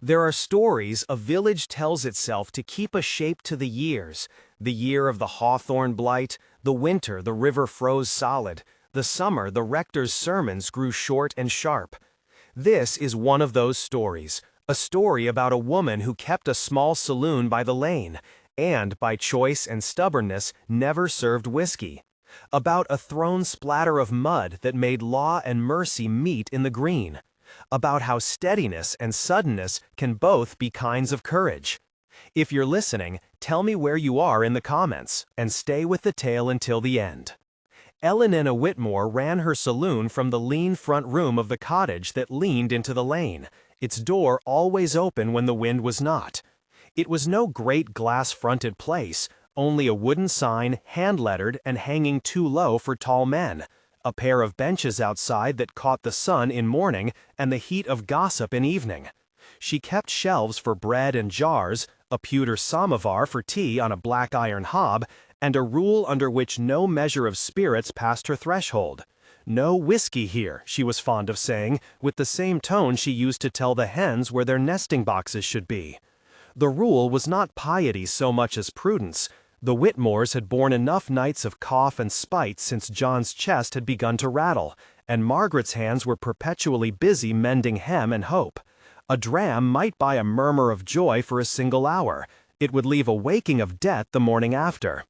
There are stories a village tells itself to keep a shape to the years. The year of the hawthorn blight, the winter the river froze solid, the summer the rector's sermons grew short and sharp. This is one of those stories, a story about a woman who kept a small saloon by the lane, and, by choice and stubbornness, never served whiskey. About a thrown splatter of mud that made law and mercy meet in the green. About how steadiness and suddenness can both be kinds of courage. If you're listening, tell me where you are in the comments, and stay with the tale until the end. Elellanena Whitmore ran her saloon from the lean front room of the cottage that leaned into the lane, its door always open when the wind was not. It was no great glass-fronted place, only a wooden sign, hand-lettered and hanging too low for tall men, a pair of benches outside that caught the sun in morning and the heat of gossip in evening. She kept shelves for bread and jars, a pewter samovar for tea on a black iron hob, and a rule under which no measure of spirits passed her threshold. "No whiskey here," she was fond of saying, with the same tone she used to tell the hens where their nesting boxes should be. The rule was not piety so much as prudence. The Whitmores had borne enough nights of cough and spite since John's chest had begun to rattle, and Margaret's hands were perpetually busy mending hem and hope. A dram might buy a murmur of joy for a single hour. It would leave a waking of debt the morning after.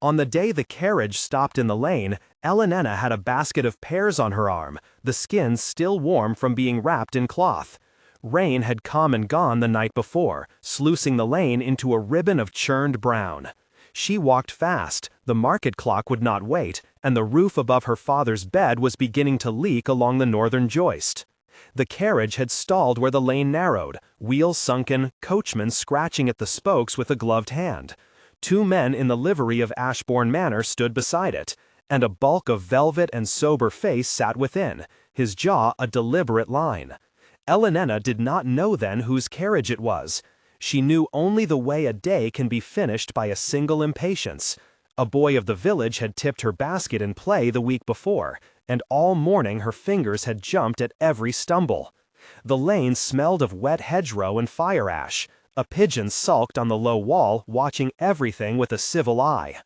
On the day the carriage stopped in the lane, Elellanena had a basket of pears on her arm, the skins still warm from being wrapped in cloth. Rain had come and gone the night before, sluicing the lane into a ribbon of churned brown. She walked fast, the market clock would not wait, and the roof above her father's bed was beginning to leak along the northern joist. The carriage had stalled where the lane narrowed, wheels sunken, coachman scratching at the spokes with a gloved hand. 2 men in the livery of Ashbourne Manor stood beside it, and a bulk of velvet and sober face sat within, his jaw a deliberate line. Elellanena did not know then whose carriage it was. She knew only the way a day can be finished by a single impatience. A boy of the village had tipped her basket in play the week before, and all morning her fingers had jumped at every stumble. The lane smelled of wet hedgerow and fire ash. A pigeon sulked on the low wall, watching everything with a civil eye.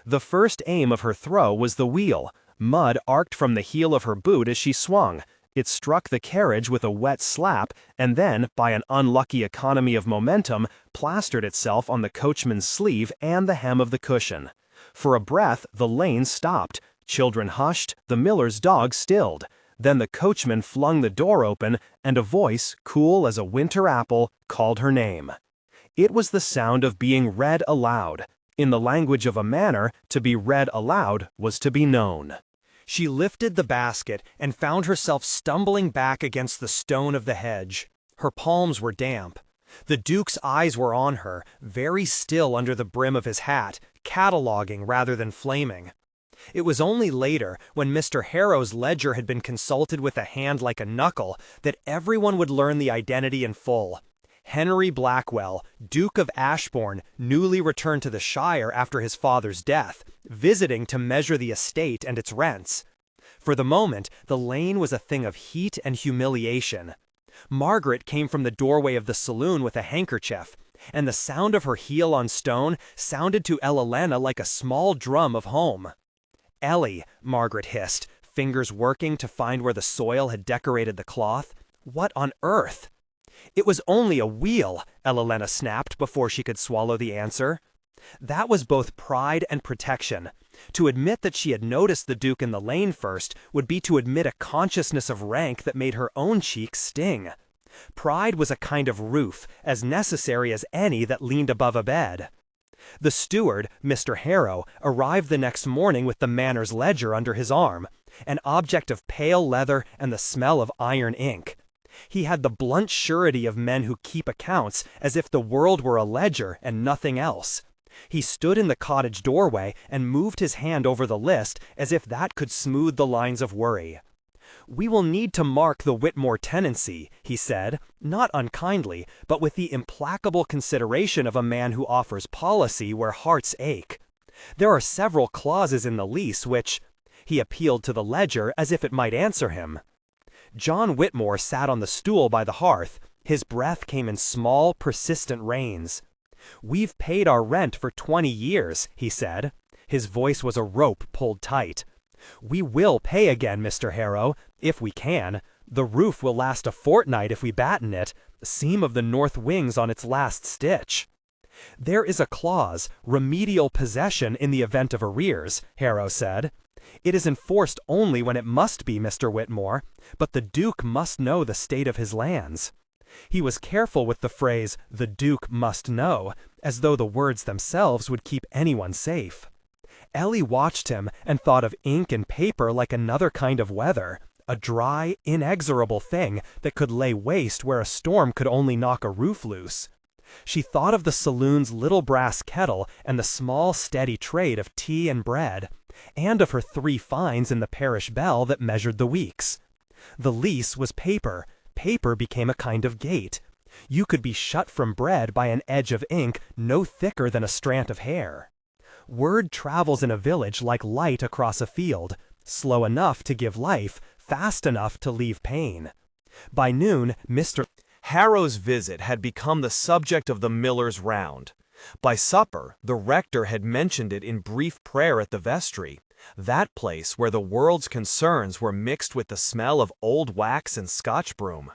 The first aim of her throw was the wheel. Mud arced from the heel of her boot as she swung. It struck the carriage with a wet slap, and then, by an unlucky economy of momentum, plastered itself on the coachman's sleeve and the hem of the cushion. For a breath, the lane stopped. Children hushed, the miller's dog stilled. Then the coachman flung the door open, and a voice, cool as a winter apple, called her name. It was the sound of being read aloud. In the language of a manor, to be read aloud was to be known. She lifted the basket and found herself stumbling back against the stone of the hedge. Her palms were damp. The Duke's eyes were on her, very still under the brim of his hat, cataloguing rather than flaming. It was only later, when Mr. Harrow's ledger had been consulted with a hand like a knuckle, that everyone would learn the identity in full. Henry Blackwell, Duke of Ashbourne, newly returned to the Shire after his father's death, visiting to measure the estate and its rents. For the moment, the lane was a thing of heat and humiliation. Margaret came from the doorway of the saloon with a handkerchief, and the sound of her heel on stone sounded to Elellanena like a small drum of home. "Ellie," Margaret hissed, fingers working to find where the soil had decorated the cloth. "What on earth?" "It was only a wheel," Elellanena snapped before she could swallow the answer. That was both pride and protection. To admit that she had noticed the Duke in the lane first would be to admit a consciousness of rank that made her own cheeks sting. Pride was a kind of roof, as necessary as any that leaned above a bed. The steward, Mr. Harrow, arrived the next morning with the manor's ledger under his arm, an object of pale leather and the smell of iron ink. He had the blunt surety of men who keep accounts, as if the world were a ledger and nothing else. He stood in the cottage doorway and moved his hand over the list as if that could smooth the lines of worry. "We will need to mark the Whitmore tenancy," he said, not unkindly, but with the implacable consideration of a man who offers policy where hearts ache. "There are several clauses in the lease which—" He appealed to the ledger as if it might answer him. John Whitmore sat on the stool by the hearth. His breath came in small, persistent rains. "We've paid our rent for 20 years, he said. His voice was a rope pulled tight. "We will pay again, Mr. Harrow, if we can. The roof will last a fortnight if we batten it, seam of the north wings on its last stitch." "There is a clause, remedial possession in the event of arrears," Harrow said. "It is enforced only when it must be, Mr. Whitmore, but the Duke must know the state of his lands." He was careful with the phrase, "the Duke must know," as though the words themselves would keep anyone safe. Ellie watched him and thought of ink and paper like another kind of weather, a dry, inexorable thing that could lay waste where a storm could only knock a roof loose. She thought of the saloon's little brass kettle and the small, steady trade of tea and bread, and of her 3 fines in the parish bell that measured the weeks. The lease was paper. Paper became a kind of gate. You could be shut from bread by an edge of ink no thicker than a strand of hair. Word travels in a village like light across a field, slow enough to give life, fast enough to leave pain. By noon, Mr. Harrow's visit had become the subject of the miller's round. By supper, the rector had mentioned it in brief prayer at the vestry, that place where the world's concerns were mixed with the smell of old wax and Scotch broom.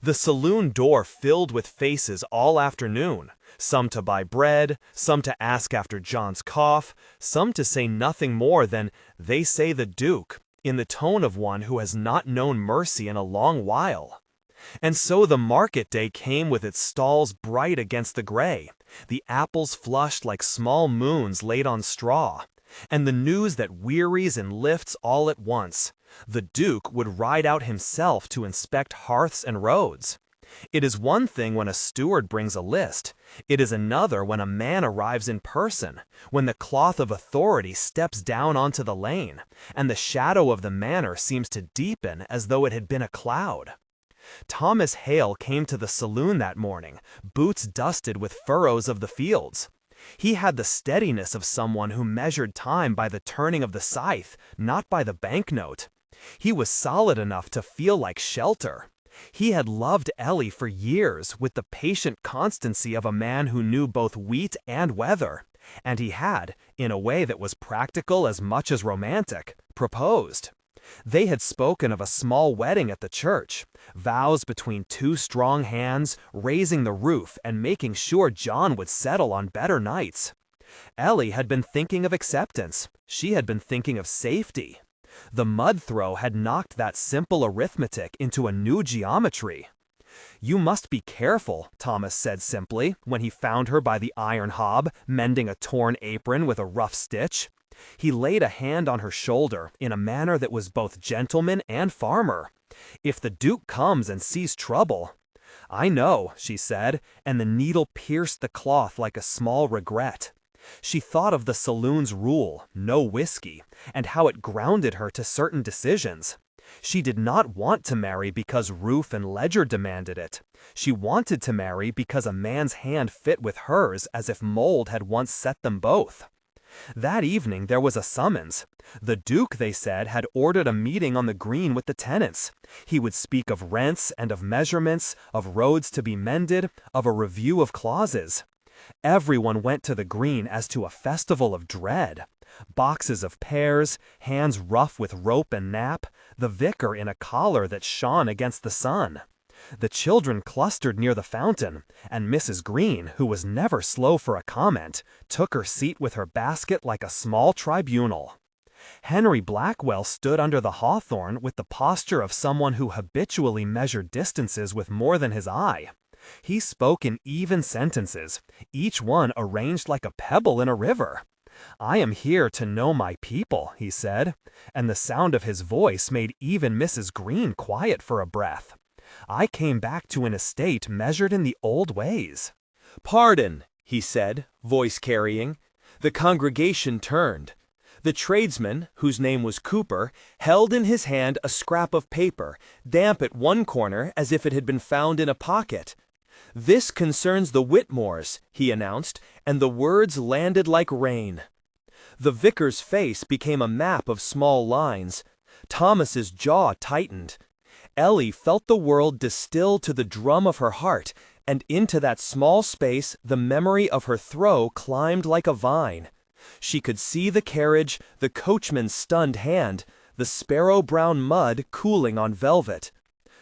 The saloon door filled with faces all afternoon, some to buy bread, some to ask after John's cough, some to say nothing more than, "They say the Duke," in the tone of one who has not known mercy in a long while. And so the market day came with its stalls bright against the gray, the apples flushed like small moons laid on straw, and the news that wearies and lifts all at once. The Duke would ride out himself to inspect hearths and roads. It is one thing when a steward brings a list. It is another when a man arrives in person, when the cloth of authority steps down onto the lane, and the shadow of the manor seems to deepen as though it had been a cloud. Thomas Hale came to the saloon that morning, boots dusted with furrows of the fields. He had the steadiness of someone who measured time by the turning of the scythe, not by the banknote. He was solid enough to feel like shelter. He had loved Ellie for years with the patient constancy of a man who knew both wheat and weather, and he had, in a way that was practical as much as romantic, proposed. They had spoken of a small wedding at the church, vows between 2 strong hands, raising the roof and making sure John would settle on better nights. Ellie had been thinking of acceptance. She had been thinking of safety. The mud throw had knocked that simple arithmetic into a new geometry. "You must be careful," Thomas said simply, when he found her by the iron hob, mending a torn apron with a rough stitch. He laid a hand on her shoulder in a manner that was both gentleman and farmer. "If the Duke comes and sees trouble—" "I know," she said, and the needle pierced the cloth like a small regret. She thought of the saloon's rule, no whiskey, and how it grounded her to certain decisions. She did not want to marry because roof and ledger demanded it. She wanted to marry because a man's hand fit with hers as if mold had once set them both. That evening there was a summons. The Duke, they said, had ordered a meeting on the green with the tenants. He would speak of rents and of measurements, of roads to be mended, of a review of clauses. Everyone went to the green as to a festival of dread. Boxes of pears, hands rough with rope and nap, the vicar in a collar that shone against the sun. The children clustered near the fountain, and Mrs. Green, who was never slow for a comment, took her seat with her basket like a small tribunal. Henry Blackwell stood under the hawthorn with the posture of someone who habitually measured distances with more than his eye. He spoke in even sentences, each one arranged like a pebble in a river. "I am here to know my people," he said, and the sound of his voice made even Mrs. Green quiet for a breath. "I came back to an estate measured in the old ways." "Pardon," he said, voice carrying. The congregation turned. The tradesman, whose name was Cooper, held in his hand a scrap of paper, damp at one corner as if it had been found in a pocket. "This concerns the Whitmores," he announced, and the words landed like rain. The vicar's face became a map of small lines. Thomas's jaw tightened. Ellie felt the world distill to the drum of her heart, and into that small space the memory of her throw climbed like a vine. She could see the carriage, the coachman's stunned hand, the sparrow-brown mud cooling on velvet.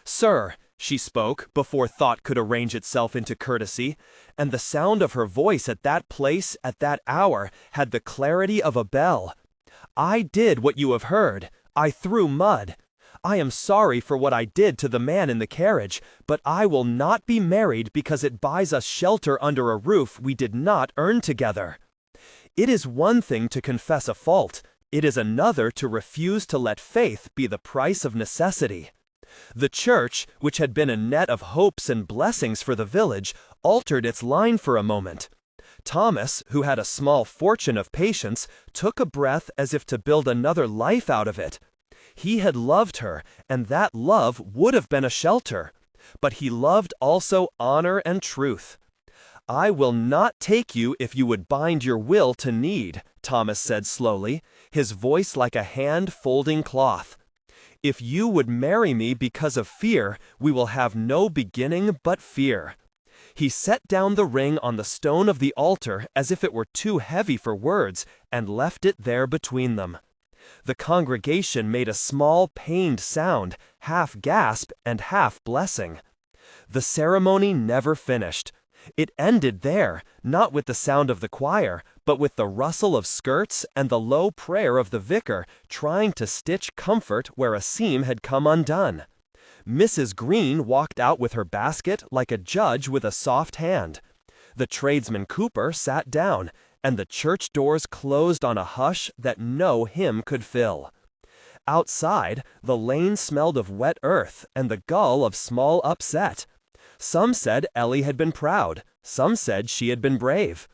"Sir," she spoke before thought could arrange itself into courtesy, and the sound of her voice at that place, at that hour, had the clarity of a bell. "I did what you have heard. I threw mud. I am sorry for what I did to the man in the carriage, but I will not be married because it buys us shelter under a roof we did not earn together. It is one thing to confess a fault, it is another to refuse to let faith be the price of necessity." The church, which had been a net of hopes and blessings for the village, altered its line for a moment. Thomas, who had a small fortune of patience, took a breath as if to build another life out of it. He had loved her, and that love would have been a shelter. But he loved also honor and truth. "I will not take you if you would bind your will to need," Thomas said slowly, his voice like a hand folding cloth. "If you would marry me because of fear, we will have no beginning but fear." He set down the ring on the stone of the altar as if it were too heavy for words, and left it there between them. The congregation made a small, pained sound, half gasp and half blessing. The ceremony never finished. It ended there, not with the sound of the choir, but with the rustle of skirts and the low prayer of the vicar trying to stitch comfort where a seam had come undone. Mrs. Green walked out with her basket like a judge with a soft hand. The tradesman Cooper sat down, and the church doors closed on a hush that no hymn could fill. Outside, the lane smelled of wet earth and the gull of small upset. Some said Ellie had been proud, some said she had been brave.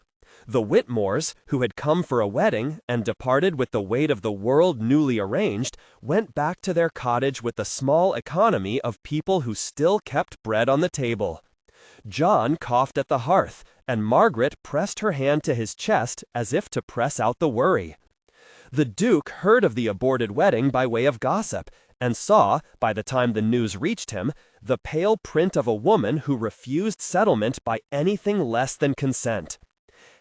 The Whitmores, who had come for a wedding and departed with the weight of the world newly arranged, went back to their cottage with the small economy of people who still kept bread on the table. John coughed at the hearth, and Margaret pressed her hand to his chest as if to press out the worry. The Duke heard of the aborted wedding by way of gossip, and saw, by the time the news reached him, the pale print of a woman who refused settlement by anything less than consent.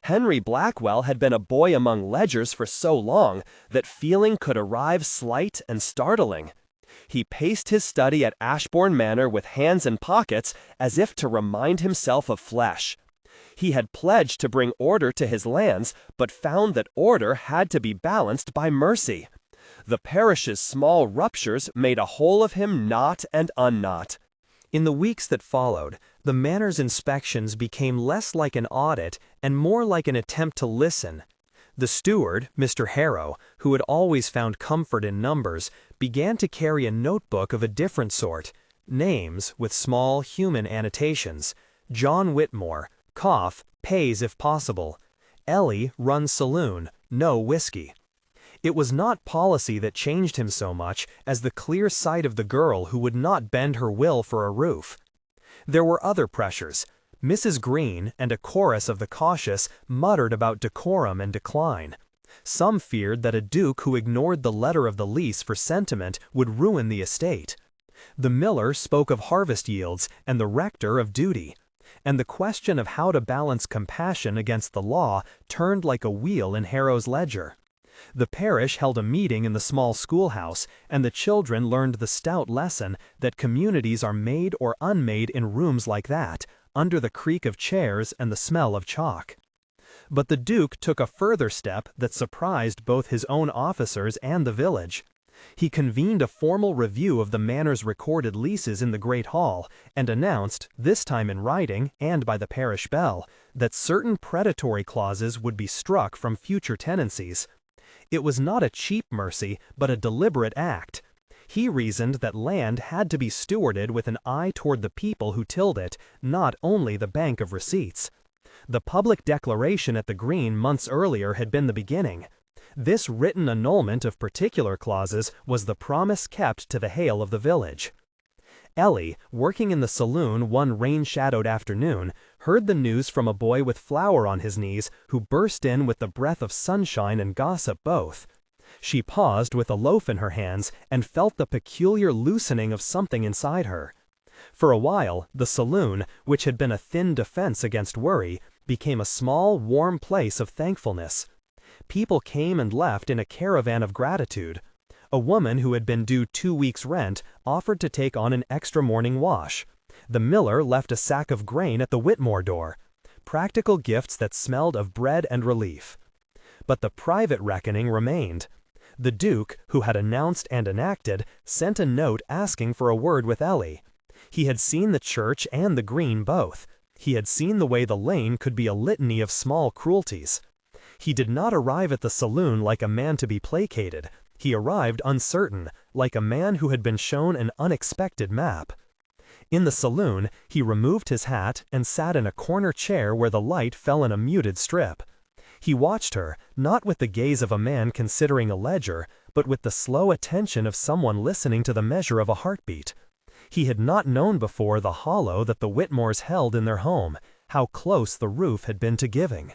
Henry Blackwell had been a boy among ledgers for so long that feeling could arrive slight and startling. He paced his study at Ashbourne Manor with hands in pockets as if to remind himself of flesh. He had pledged to bring order to his lands, but found that order had to be balanced by mercy. The parish's small ruptures made a whole of him knot and unknot. In the weeks that followed, the manor's inspections became less like an audit and more like an attempt to listen. The steward, Mr. Harrow, who had always found comfort in numbers, began to carry a notebook of a different sort, names with small human annotations. John Whitmore, cough, pays if possible. Ellie runs saloon, no whiskey. It was not policy that changed him so much as the clear sight of the girl who would not bend her will for a roof. There were other pressures. Mrs. Green and a chorus of the cautious muttered about decorum and decline. Some feared that a duke who ignored the letter of the lease for sentiment would ruin the estate. The miller spoke of harvest yields and the rector of duty. And the question of how to balance compassion against the law turned like a wheel in Harrow's ledger. The parish held a meeting in the small schoolhouse, and the children learned the stout lesson that communities are made or unmade in rooms like that, under the creak of chairs and the smell of chalk. But the Duke took a further step that surprised both his own officers and the village. He convened a formal review of the manor's recorded leases in the Great Hall, and announced, this time in writing and by the parish bell, that certain predatory clauses would be struck from future tenancies. It was not a cheap mercy, but a deliberate act. He reasoned that land had to be stewarded with an eye toward the people who tilled it, not only the bank of receipts. The public declaration at the Green months earlier had been the beginning. This written annulment of particular clauses was the promise kept to the hale of the village. Ellie, working in the saloon one rain-shadowed afternoon, heard the news from a boy with flour on his knees who burst in with the breath of sunshine and gossip both. She paused with a loaf in her hands and felt the peculiar loosening of something inside her. For a while, the saloon, which had been a thin defense against worry, became a small, warm place of thankfulness. People came and left in a caravan of gratitude. A woman who had been due 2 weeks' rent offered to take on an extra morning wash. The miller left a sack of grain at the Whitmore door. Practical gifts that smelled of bread and relief. But the private reckoning remained. The Duke, who had announced and enacted, sent a note asking for a word with Ellie. He had seen the church and the green both. He had seen the way the lane could be a litany of small cruelties. He did not arrive at the saloon like a man to be placated. He arrived uncertain, like a man who had been shown an unexpected map. In the saloon, he removed his hat and sat in a corner chair where the light fell in a muted strip. He watched her, not with the gaze of a man considering a ledger, but with the slow attention of someone listening to the measure of a heartbeat. He had not known before the hollow that the Whitmores held in their home, how close the roof had been to giving.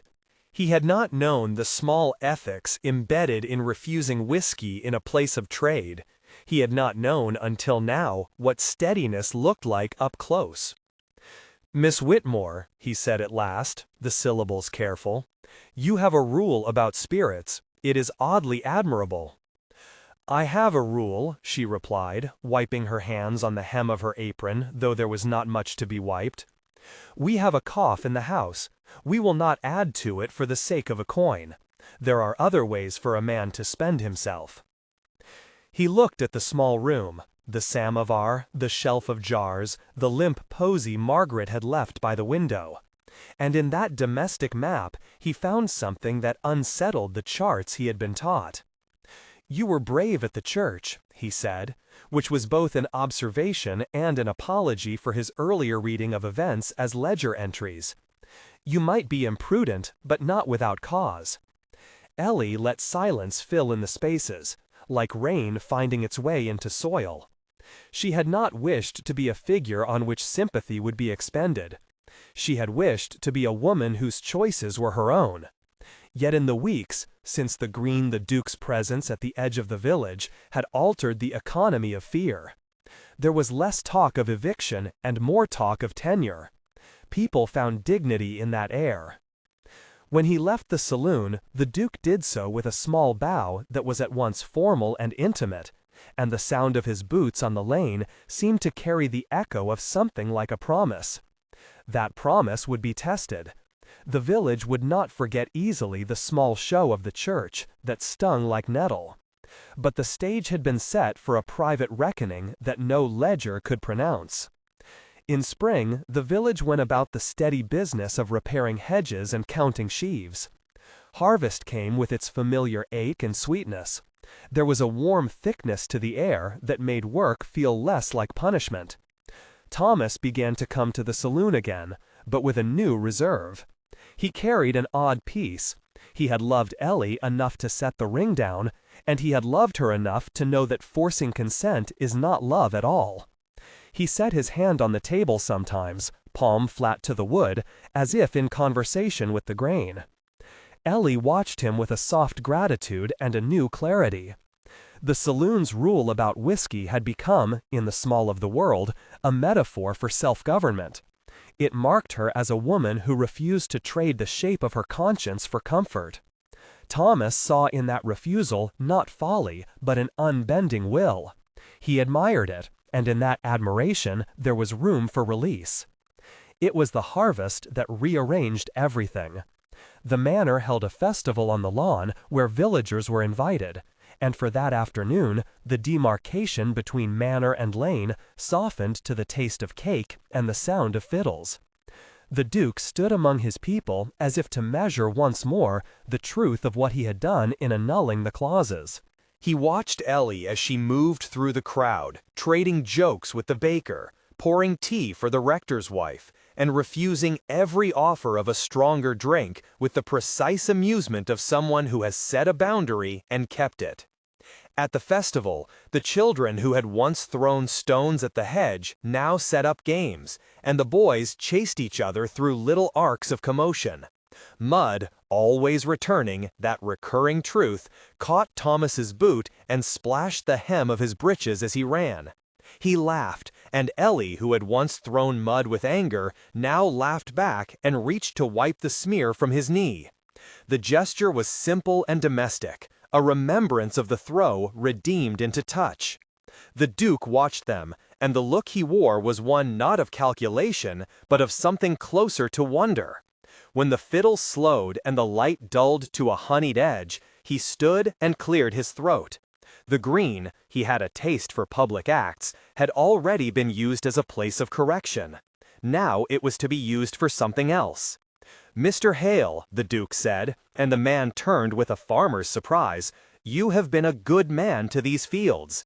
He had not known the small ethics embedded in refusing whiskey in a place of trade. He had not known until now what steadiness looked like up close. "Miss Whitmore," he said at last, the syllables careful, "you have a rule about spirits. It is oddly admirable." "I have a rule," she replied, wiping her hands on the hem of her apron, though there was not much to be wiped. "We have a cough in the house. We will not add to it for the sake of a coin. There are other ways for a man to spend himself." He looked at the small room, the samovar, the shelf of jars, the limp posy Margaret had left by the window. And in that domestic map he found something that unsettled the charts he had been taught. "You were brave at the church," he said, which was both an observation and an apology for his earlier reading of events as ledger entries. "You might be imprudent, but not without cause." Ellie let silence fill in the spaces, like rain finding its way into soil. She had not wished to be a figure on which sympathy would be expended. She had wished to be a woman whose choices were her own. Yet in the weeks since the Duke's presence at the edge of the village had altered the economy of fear. There was less talk of eviction and more talk of tenure. People found dignity in that air. When he left the saloon, the Duke did so with a small bow that was at once formal and intimate, and the sound of his boots on the lane seemed to carry the echo of something like a promise. That promise would be tested. The village would not forget easily the small show of the church that stung like nettle. But the stage had been set for a private reckoning that no ledger could pronounce. In spring, the village went about the steady business of repairing hedges and counting sheaves. Harvest came with its familiar ache and sweetness. There was a warm thickness to the air that made work feel less like punishment. Thomas began to come to the saloon again, but with a new reserve. He carried an odd peace. He had loved Ellie enough to set the ring down, and he had loved her enough to know that forcing consent is not love at all. He set his hand on the table sometimes, palm flat to the wood, as if in conversation with the grain. Ellie watched him with a soft gratitude and a new clarity. The saloon's rule about whiskey had become, in the small of the world, a metaphor for self-government. It marked her as a woman who refused to trade the shape of her conscience for comfort. Thomas saw in that refusal not folly, but an unbending will. He admired it, and in that admiration there was room for release. It was the harvest that rearranged everything. The manor held a festival on the lawn where villagers were invited, and for that afternoon the demarcation between manor and lane softened to the taste of cake and the sound of fiddles. The Duke stood among his people as if to measure once more the truth of what he had done in annulling the clauses. He watched Ellie as she moved through the crowd, trading jokes with the baker, pouring tea for the rector's wife, and refusing every offer of a stronger drink with the precise amusement of someone who has set a boundary and kept it. At the festival, the children who had once thrown stones at the hedge now set up games, and the boys chased each other through little arcs of commotion. Mud, always returning, that recurring truth, caught Thomas's boot and splashed the hem of his breeches as he ran. He laughed, and Ellie, who had once thrown mud with anger, now laughed back and reached to wipe the smear from his knee. The gesture was simple and domestic, a remembrance of the throw redeemed into touch. The Duke watched them, and the look he wore was one not of calculation, but of something closer to wonder. When the fiddle slowed and the light dulled to a honeyed edge, he stood and cleared his throat. The green, he had a taste for public acts, had already been used as a place of correction. Now it was to be used for something else. "Mr. Hale," the Duke said, and the man turned with a farmer's surprise, "you have been a good man to these fields."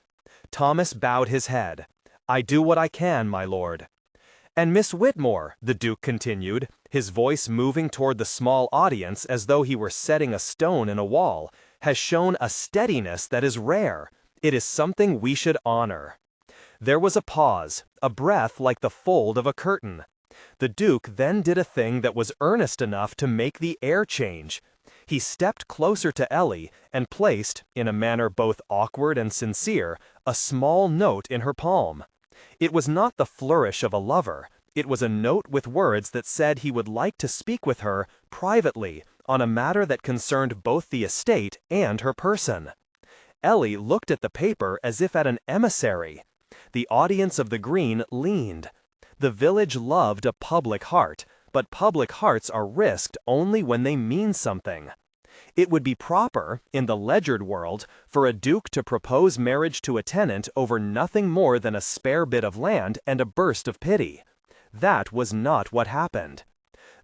Thomas bowed his head. "I do what I can, my lord." "And Miss Whitmore," the Duke continued, his voice moving toward the small audience as though he were setting a stone in a wall, "has shown a steadiness that is rare. It is something we should honor." There was a pause, a breath like the fold of a curtain. The Duke then did a thing that was earnest enough to make the air change. He stepped closer to Ellie and placed, in a manner both awkward and sincere, a small note in her palm. It was not the flourish of a lover. It was a note with words that said he would like to speak with her, privately, on a matter that concerned both the estate and her person. Ellie looked at the paper as if at an emissary. The audience of the Green leaned. The village loved a public heart, but public hearts are risked only when they mean something. It would be proper, in the ledgered world, for a duke to propose marriage to a tenant over nothing more than a spare bit of land and a burst of pity. That was not what happened.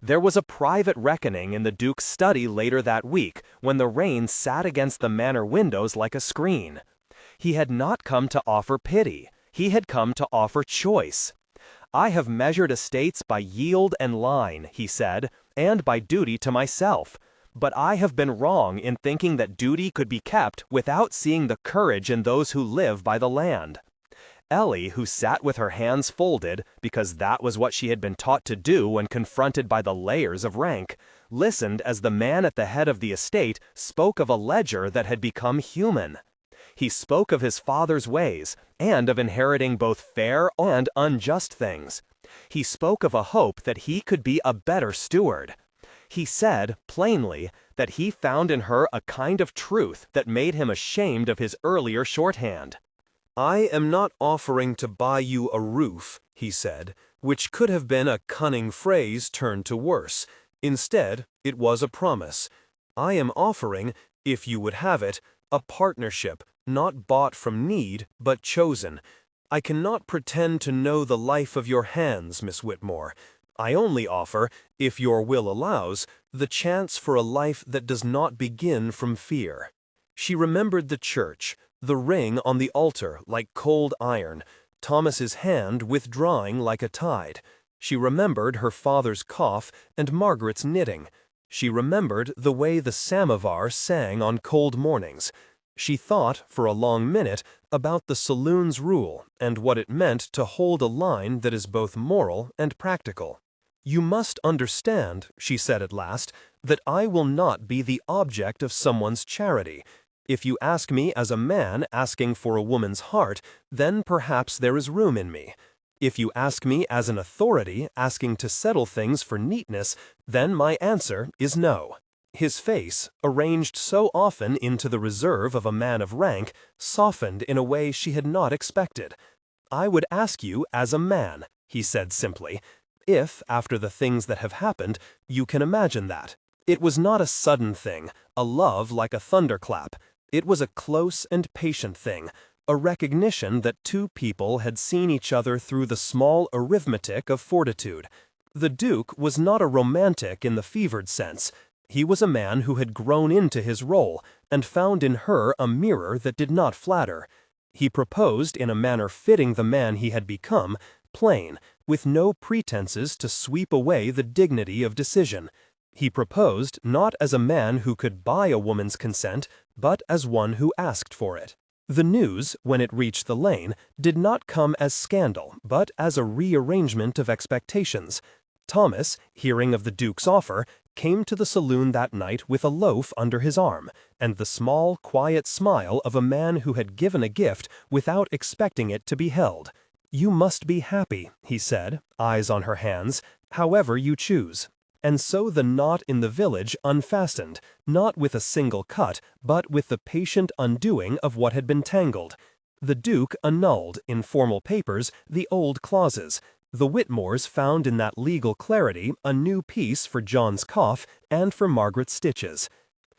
There was a private reckoning in the Duke's study later that week, when the rain sat against the manor windows like a screen. He had not come to offer pity. He had come to offer choice. "I have measured estates by yield and line," he said, "and by duty to myself. But I have been wrong in thinking that duty could be kept without seeing the courage in those who live by the land." Ellie, who sat with her hands folded, because that was what she had been taught to do when confronted by the layers of rank, listened as the man at the head of the estate spoke of a ledger that had become human. He spoke of his father's ways, and of inheriting both fair and unjust things. He spoke of a hope that he could be a better steward. He said, plainly, that he found in her a kind of truth that made him ashamed of his earlier shorthand. "I am not offering to buy you a roof," he said, which could have been a cunning phrase turned to worse. Instead, it was a promise. "I am offering, if you would have it, a partnership, not bought from need, but chosen. I cannot pretend to know the life of your hands, Miss Whitmore. I only offer, if your will allows, the chance for a life that does not begin from fear." She remembered the church, the ring on the altar like cold iron, Thomas's hand withdrawing like a tide. She remembered her father's cough and Margaret's knitting. She remembered the way the samovar sang on cold mornings. She thought, for a long minute, about the Saloon's rule and what it meant to hold a line that is both moral and practical. "You must understand," she said at last, "that I will not be the object of someone's charity. If you ask me as a man asking for a woman's heart, then perhaps there is room in me. If you ask me as an authority asking to settle things for neatness, then my answer is no." His face, arranged so often into the reserve of a man of rank, softened in a way she had not expected. "I would ask you as a man," he said simply, "if, after the things that have happened, you can imagine that. It was not a sudden thing, a love like a thunderclap. It was a close and patient thing, a recognition that two people had seen each other through the small arithmetic of fortitude. The Duke was not a romantic in the fevered sense. He was a man who had grown into his role, and found in her a mirror that did not flatter. He proposed in a manner fitting the man he had become, plain, with no pretenses to sweep away the dignity of decision. He proposed not as a man who could buy a woman's consent, but as one who asked for it. The news, when it reached the lane, did not come as scandal, but as a rearrangement of expectations. Thomas, hearing of the Duke's offer, came to the saloon that night with a loaf under his arm, and the small, quiet smile of a man who had given a gift without expecting it to be held. "You must be happy," he said, eyes on her hands, "however you choose." And so the knot in the village unfastened, not with a single cut, but with the patient undoing of what had been tangled. The Duke annulled, in formal papers, the old clauses. The Whitmores found in that legal clarity a new peace for John's cough and for Margaret's stitches.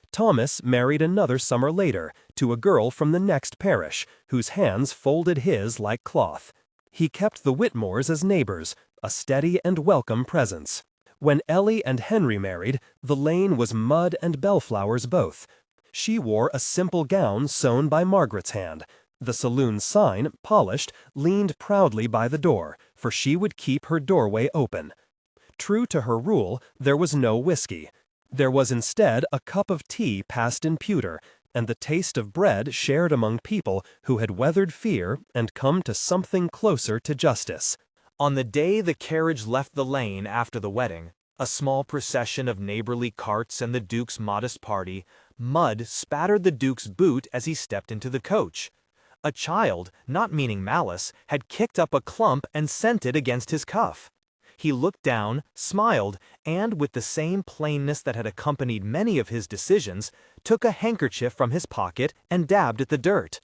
Thomas married another summer later, to a girl from the next parish, whose hands folded his like cloth. He kept the Whitmores as neighbors, a steady and welcome presence. When Ellie and Henry married, the lane was mud and bellflowers both. She wore a simple gown sewn by Margaret's hand. The saloon sign, polished, leaned proudly by the door, for she would keep her doorway open. True to her rule, there was no whiskey. There was instead a cup of tea passed in pewter, and the taste of bread shared among people who had weathered fear and come to something closer to justice. On the day the carriage left the lane after the wedding, a small procession of neighborly carts and the Duke's modest party, mud spattered the Duke's boot as he stepped into the coach. A child, not meaning malice, had kicked up a clump and sent it against his cuff. He looked down, smiled, and, with the same plainness that had accompanied many of his decisions, took a handkerchief from his pocket and dabbed at the dirt.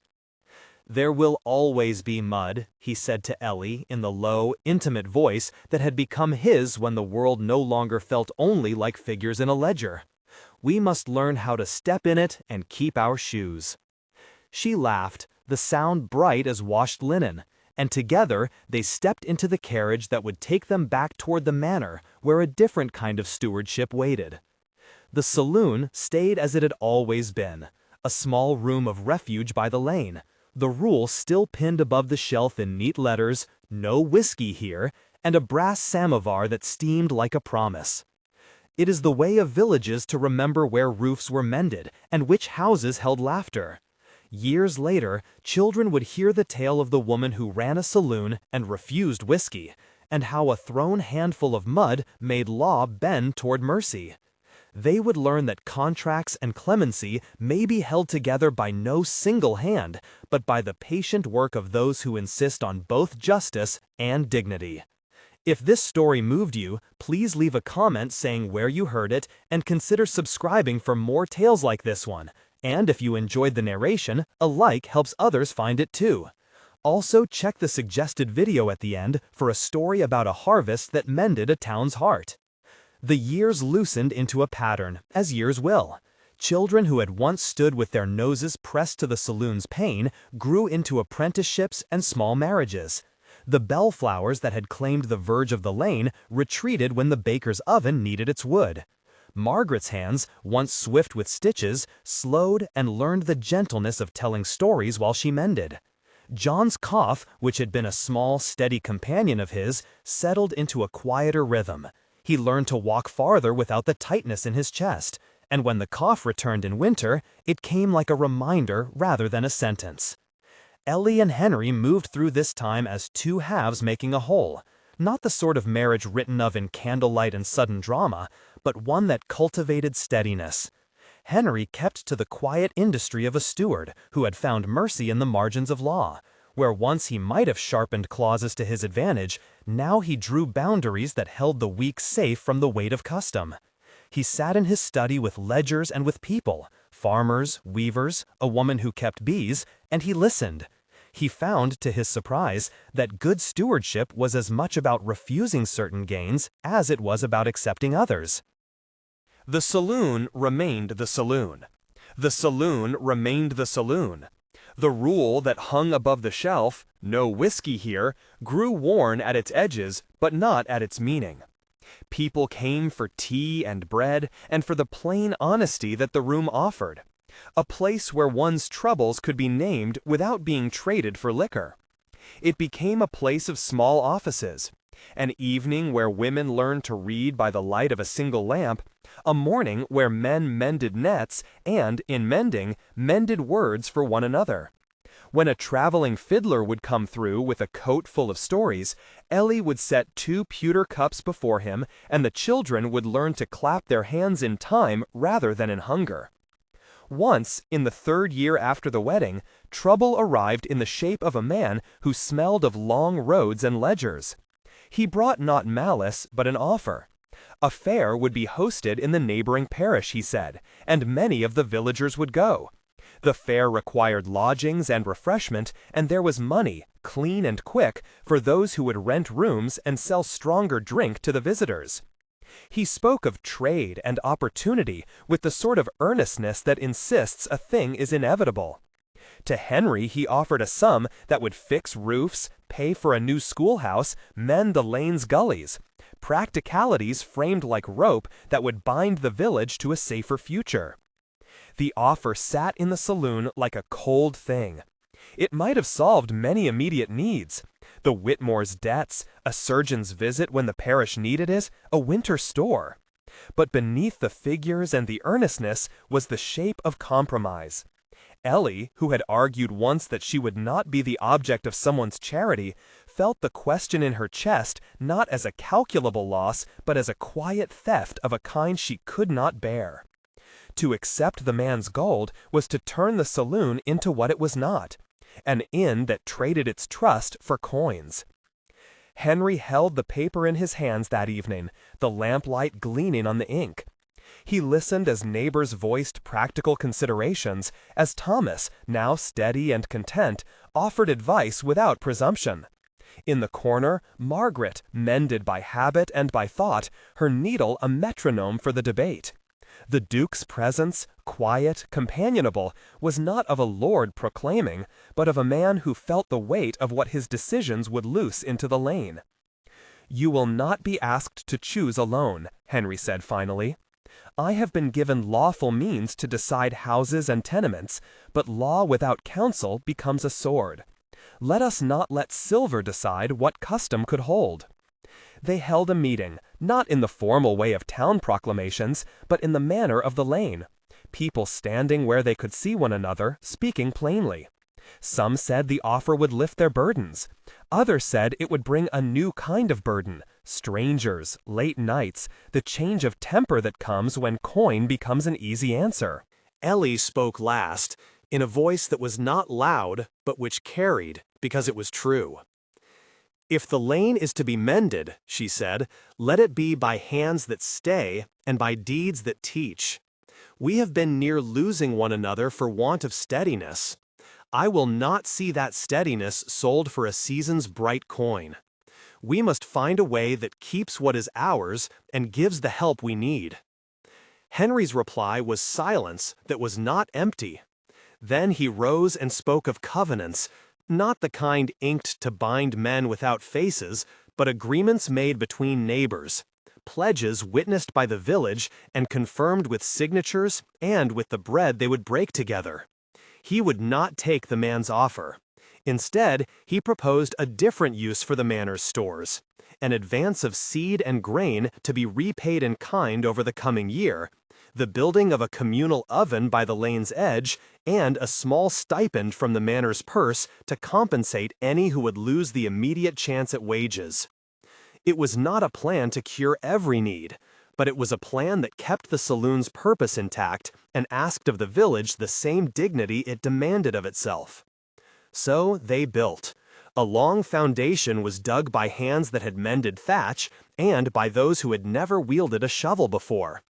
"There will always be mud," he said to Ellie in the low, intimate voice that had become his when the world no longer felt only like figures in a ledger. "We must learn how to step in it and keep our shoes." She laughed, the sound bright as washed linen, and together they stepped into the carriage that would take them back toward the manor, where a different kind of stewardship waited. The saloon stayed as it had always been, a small room of refuge by the lane, the rule still pinned above the shelf in neat letters, "No whiskey here," and a brass samovar that steamed like a promise. It is the way of villages to remember where roofs were mended and which houses held laughter. Years later, children would hear the tale of the woman who ran a saloon and refused whiskey, and how a thrown handful of mud made law bend toward mercy. They would learn that contracts and clemency may be held together by no single hand, but by the patient work of those who insist on both justice and dignity. If this story moved you, please leave a comment saying where you heard it and consider subscribing for more tales like this one. And if you enjoyed the narration, a like helps others find it too. Also, check the suggested video at the end for a story about a harvest that mended a town's heart. The years loosened into a pattern, as years will. Children who had once stood with their noses pressed to the saloon's pane grew into apprenticeships and small marriages. The bellflowers that had claimed the verge of the lane retreated when the baker's oven needed its wood. Margaret's hands, once swift with stitches, slowed and learned the gentleness of telling stories while she mended. John's cough, which had been a small, steady companion of his, settled into a quieter rhythm. He learned to walk farther without the tightness in his chest, and when the cough returned in winter, it came like a reminder rather than a sentence. Ellie and Henry moved through this time as two halves making a whole, not the sort of marriage written of in candlelight and sudden drama, but one that cultivated steadiness. Henry kept to the quiet industry of a steward who had found mercy in the margins of law. Where once he might have sharpened clauses to his advantage, now he drew boundaries that held the weak safe from the weight of custom. He sat in his study with ledgers and with people, farmers, weavers, a woman who kept bees, and he listened. He found, to his surprise, that good stewardship was as much about refusing certain gains as it was about accepting others. The saloon remained the saloon. The saloon remained the saloon. The rule that hung above the shelf, "No whiskey here," grew worn at its edges, but not at its meaning. People came for tea and bread and for the plain honesty that the room offered. A place where one's troubles could be named without being traded for liquor. It became a place of small offices, an evening where women learned to read by the light of a single lamp, a morning where men mended nets and, in mending, mended words for one another. When a traveling fiddler would come through with a coat full of stories, Ellie would set 2 pewter cups before him, and the children would learn to clap their hands in time rather than in hunger. Once, in the 3rd year after the wedding, trouble arrived in the shape of a man who smelled of long roads and ledgers. He brought not malice, but an offer. A fair would be hosted in the neighboring parish, he said, and many of the villagers would go. The fair required lodgings and refreshment, and there was money, clean and quick, for those who would rent rooms and sell stronger drink to the visitors. He spoke of trade and opportunity with the sort of earnestness that insists a thing is inevitable. To Henry he offered a sum that would fix roofs, pay for a new schoolhouse, mend the lane's gullies, practicalities framed like rope that would bind the village to a safer future. The offer sat in the saloon like a cold thing. It might have solved many immediate needs: the Whitmore's debts, a surgeon's visit when the parish needed it, a winter store. But beneath the figures and the earnestness was the shape of compromise. Ellie, who had argued once that she would not be the object of someone's charity, felt the question in her chest not as a calculable loss, but as a quiet theft of a kind she could not bear. To accept the man's gold was to turn the saloon into what it was not, an inn that traded its trust for coins. Henry held the paper in his hands that evening, the lamplight gleaming on the ink. He listened as neighbors voiced practical considerations, as Thomas, now steady and content, offered advice without presumption. In the corner, Margaret mended by habit and by thought, her needle a metronome for the debate. The Duke's presence, quiet, companionable, was not of a lord proclaiming, but of a man who felt the weight of what his decisions would loose into the lane. "You will not be asked to choose alone," Henry said finally. "I have been given lawful means to decide houses and tenements, but law without counsel becomes a sword. Let us not let silver decide what custom could hold." They held a meeting, not in the formal way of town proclamations, but in the manner of the lane, people standing where they could see one another, speaking plainly. Some said the offer would lift their burdens. Others said it would bring a new kind of burden: strangers, late nights, the change of temper that comes when coin becomes an easy answer. Ellie spoke last, in a voice that was not loud, but which carried, because it was true. "If the lane is to be mended," she said, "let it be by hands that stay and by deeds that teach. We have been near losing one another for want of steadiness. I will not see that steadiness sold for a season's bright coin. We must find a way that keeps what is ours and gives the help we need." Henry's reply was silence that was not empty. Then he rose and spoke of covenants, not the kind inked to bind men without faces, but agreements made between neighbors, pledges witnessed by the village and confirmed with signatures and with the bread they would break together. He would not take the man's offer. Instead, he proposed a different use for the manor's stores: an advance of seed and grain to be repaid in kind over the coming year, the building of a communal oven by the lane's edge, and a small stipend from the manor's purse to compensate any who would lose the immediate chance at wages. It was not a plan to cure every need, but it was a plan that kept the saloon's purpose intact and asked of the village the same dignity it demanded of itself. So they built. A long foundation was dug by hands that had mended thatch and by those who had never wielded a shovel before.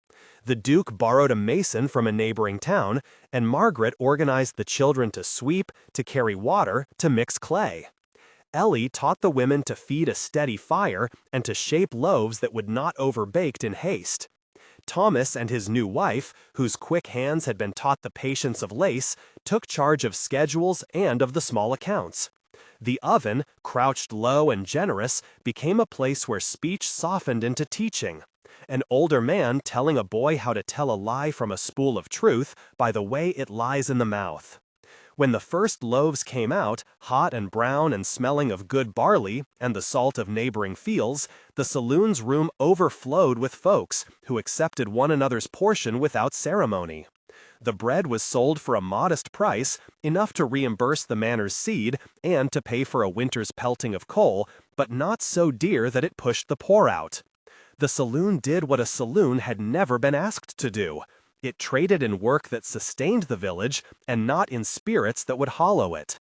The Duke borrowed a mason from a neighboring town, and Margaret organized the children to sweep, to carry water, to mix clay. Ellie taught the women to feed a steady fire and to shape loaves that would not overbaked in haste. Thomas and his new wife, whose quick hands had been taught the patience of lace, took charge of schedules and of the small accounts. The oven, crouched low and generous, became a place where speech softened into teaching. An older man telling a boy how to tell a lie from a spool of truth by the way it lies in the mouth. When the first loaves came out, hot and brown and smelling of good barley and the salt of neighboring fields, the saloon's room overflowed with folks who accepted one another's portion without ceremony. The bread was sold for a modest price, enough to reimburse the manor's seed and to pay for a winter's pelting of coal, but not so dear that it pushed the poor out. The saloon did what a saloon had never been asked to do. It traded in work that sustained the village, and not in spirits that would hollow it.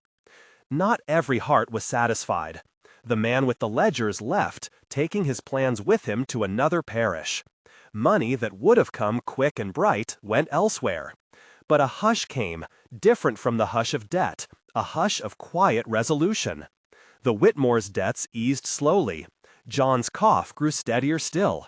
Not every heart was satisfied. The man with the ledgers left, taking his plans with him to another parish. Money that would have come quick and bright went elsewhere. But a hush came, different from the hush of debt, a hush of quiet resolution. The Whitmore's debts eased slowly. John's cough grew steadier still.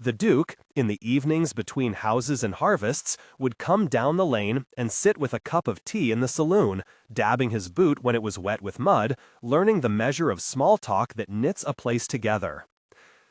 The Duke, in the evenings between houses and harvests, would come down the lane and sit with a cup of tea in the saloon, dabbing his boot when it was wet with mud, learning the measure of small talk that knits a place together.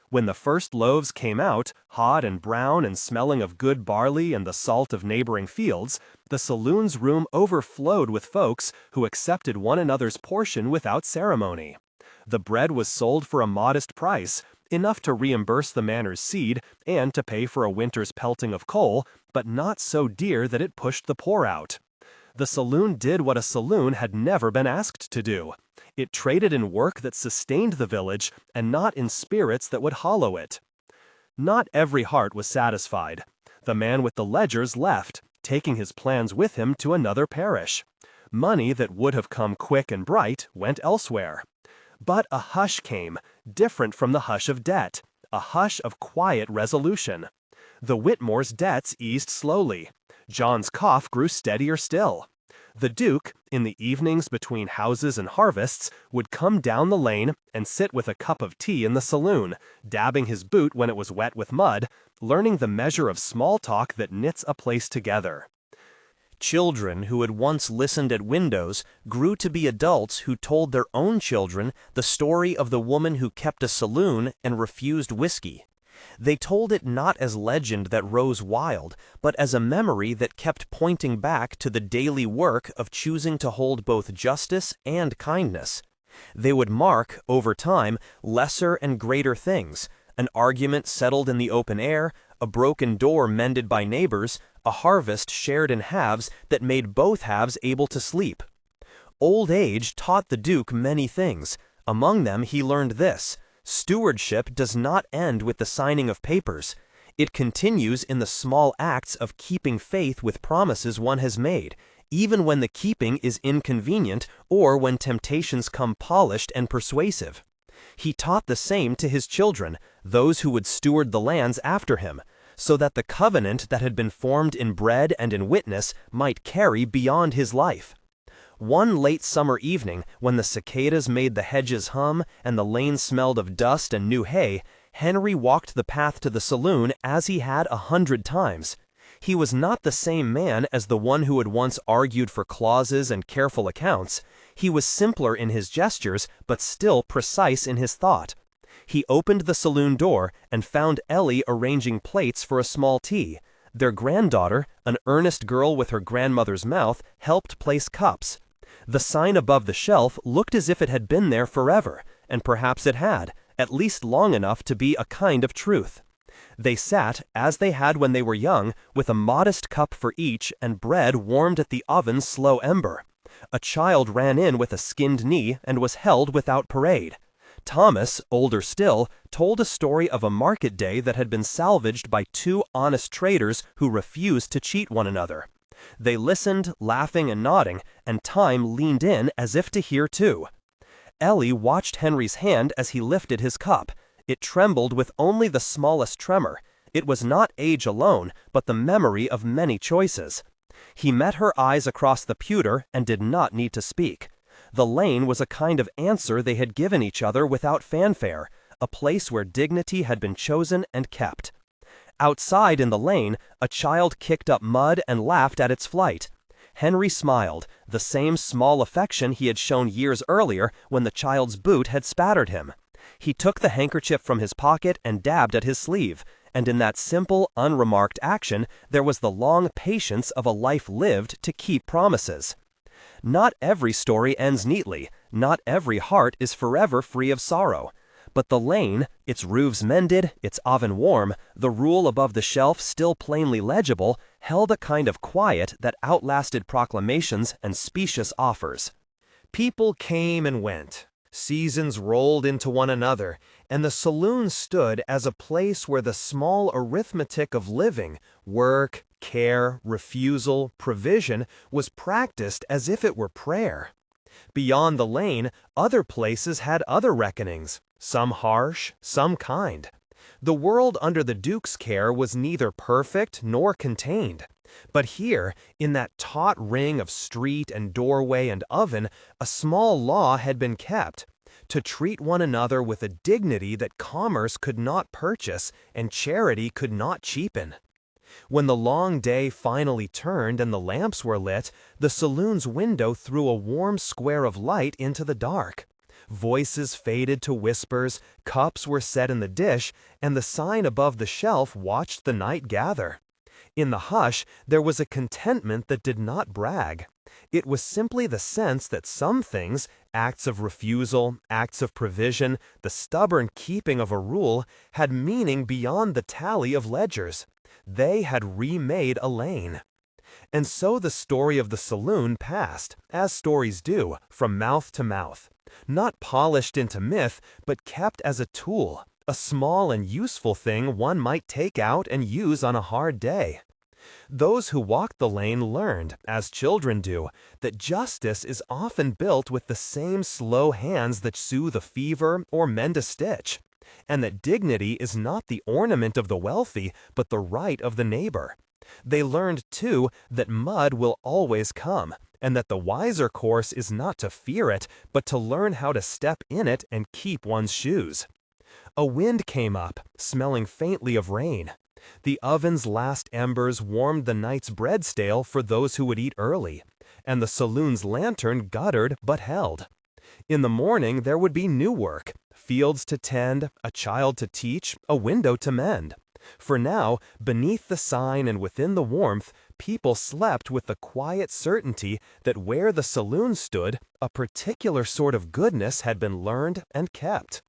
When the first loaves came out, hot and brown and smelling of good barley and the salt of neighboring fields, the saloon's room overflowed with folks who accepted one another's portion without ceremony. The bread was sold for a modest price, enough to reimburse the manor's seed and to pay for a winter's pelting of coal, but not so dear that it pushed the poor out. The saloon did what a saloon had never been asked to do. It traded in work that sustained the village, and not in spirits that would hollow it. Not every heart was satisfied. The man with the ledgers left, taking his plans with him to another parish. Money that would have come quick and bright went elsewhere. But a hush came, different from the hush of debt, a hush of quiet resolution. The Whitmore's debts eased slowly. John's cough grew steadier still. The Duke, in the evenings between houses and harvests, would come down the lane and sit with a cup of tea in the saloon, dabbing his boot when it was wet with mud, learning the measure of small talk that knits a place together. Children who had once listened at windows grew to be adults who told their own children the story of the woman who kept a saloon and refused whiskey. They told it not as legend that rose wild, but as a memory that kept pointing back to the daily work of choosing to hold both justice and kindness. They would mark, over time, lesser and greater things, an argument settled in the open air, a broken door mended by neighbors, a harvest shared in halves that made both halves able to sleep. Old age taught the Duke many things. Among them he learned this: stewardship does not end with the signing of papers. It continues in the small acts of keeping faith with promises one has made, even when the keeping is inconvenient or when temptations come polished and persuasive. He taught the same to his children, those who would steward the lands after him, so that the covenant that had been formed in bread and in witness might carry beyond his life. One late summer evening, when the cicadas made the hedges hum and the lane smelled of dust and new hay, Henry walked the path to the saloon as he had 100 times. He was not the same man as the one who had once argued for clauses and careful accounts. He was simpler in his gestures, but still precise in his thought. He opened the saloon door and found Ellie arranging plates for a small tea. Their granddaughter, an earnest girl with her grandmother's mouth, helped place cups. The sign above the shelf looked as if it had been there forever, and perhaps it had, at least long enough to be a kind of truth. They sat, as they had when they were young, with a modest cup for each and bread warmed at the oven's slow ember. A child ran in with a skinned knee and was held without parade. Thomas, older still, told a story of a market day that had been salvaged by two honest traders who refused to cheat one another. They listened, laughing and nodding, and Time leaned in as if to hear too. Ellie watched Henry's hand as he lifted his cup. It trembled with only the smallest tremor. It was not age alone, but the memory of many choices. He met her eyes across the pewter and did not need to speak. The lane was a kind of answer they had given each other without fanfare, a place where dignity had been chosen and kept. Outside in the lane, a child kicked up mud and laughed at its flight. Henry smiled, the same small affection he had shown years earlier when the child's boot had spattered him. He took the handkerchief from his pocket and dabbed at his sleeve, and in that simple, unremarked action there was the long patience of a life lived to keep promises. Not every story ends neatly, not every heart is forever free of sorrow. But the lane, its roofs mended, its oven warm, the rule above the shelf still plainly legible, held a kind of quiet that outlasted proclamations and specious offers. People came and went. Seasons rolled into one another, and the saloon stood as a place where the small arithmetic of living, work, care, refusal, provision, was practiced as if it were prayer. Beyond the lane, other places had other reckonings, some harsh, some kind. The world under the Duke's care was neither perfect nor contained. But here, in that taut ring of street and doorway and oven, a small law had been kept, to treat one another with a dignity that commerce could not purchase and charity could not cheapen. When the long day finally turned and the lamps were lit, the saloon's window threw a warm square of light into the dark. Voices faded to whispers, cups were set in the dish, and the sign above the shelf watched the night gather. In the hush, there was a contentment that did not brag. It was simply the sense that some things, acts of refusal, acts of provision, the stubborn keeping of a rule, had meaning beyond the tally of ledgers. They had remade a lane. And so the story of the saloon passed, as stories do, from mouth to mouth. Not polished into myth, but kept as a tool, a small and useful thing one might take out and use on a hard day. Those who walked the lane learned, as children do, that justice is often built with the same slow hands that soothe a fever or mend a stitch, and that dignity is not the ornament of the wealthy, but the right of the neighbor. They learned, too, that mud will always come, and that the wiser course is not to fear it, but to learn how to step in it and keep one's shoes. A wind came up, smelling faintly of rain. The oven's last embers warmed the night's bread stale for those who would eat early, and the saloon's lantern guttered but held. In the morning there would be new work, fields to tend, a child to teach, a window to mend. For now, beneath the sign and within the warmth, people slept with the quiet certainty that where the saloon stood, a particular sort of goodness had been learned and kept.